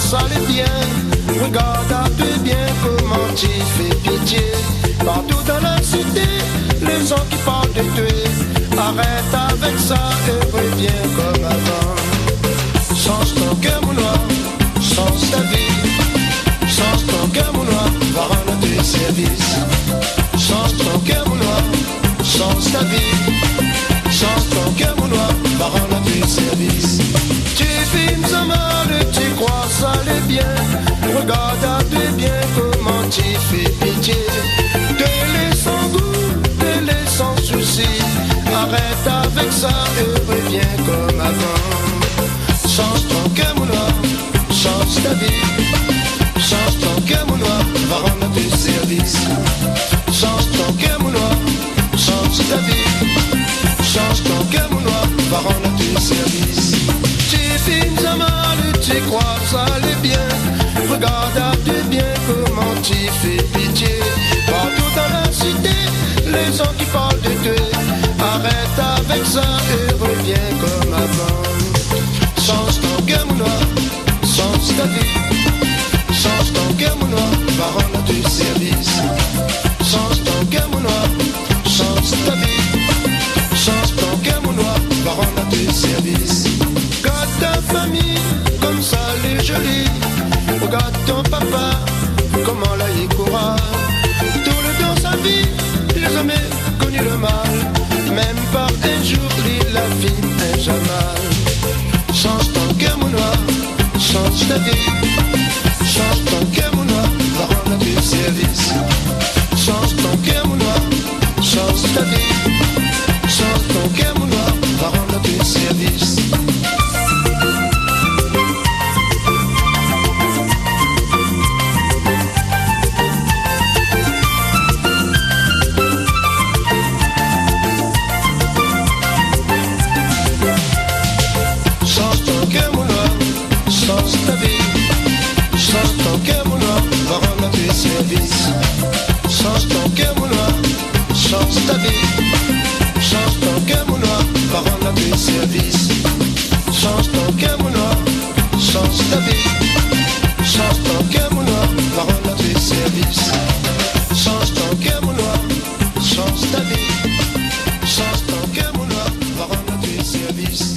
ça allait bien. Regarde bien comment tu fais pitié. Partout dans la cité, les gens qui parlent de toi. Arrête avec ça et reviens comme avant. Change ton cœur mon noir, change ta vie. Change ton cœur mon noir, va rendre tes services. Change ton cœur mon noir, change ta vie. Change ton cœur mon noir, va rendre tes services. Tu filmes ça mal, tu crois ça allait bien. Regarde bien comment tu fais pitié. Te laisse sans goût, te laisse sans souci. Arrête avec ça et reviens comme avant. Change ton cœur mon noir, change ta vie. Change ton cœur mon noir, va rendre tes services. Change ton cœur mon noir, change ta vie. Change ton cœur mon noir, va rendre tes services. Tu filmes à mal, tu crois ça allait bien. Regarde bien comment tu fais pitié. Partout dans la cité, les gens qui parlent de toi. Arrête avec ça et reviens comme avant. Change ton cœur mon noir, change ta vie. Change ton cœur mon noir, va rendre tes services. Change ton cœur mon noir, change ta vie. Change ton cœur mon noir, va rendre tes services. Regarde ta famille, comme ça elle est jolie. Regarde ton papa, comment là il courra. Tout le temps sa vie, il n'a jamais connu le mal. Même par un jour, il a fait un jamal. Change ton cœur mon noir, change ta vie. Change ton cœur mon noir, va rendre tes services. Change ton cœur mon noir, change ta vie. Change ton cœur mon noir, va rendre tes services. Change ton cœur mon noir, change ta vie. Change ton cœur mon noir, va rendre tes services. Change ton cœur mon noir, change ta vie. Change ton cœur mon noir, va rendre tes services. Change ton cœur mon noir, change ta vie. Change ton cœur mon noir, va rendre tes services. Change ton cœur mon noir, change ta vie. Change ton cœur mon noir, va rendre tes services.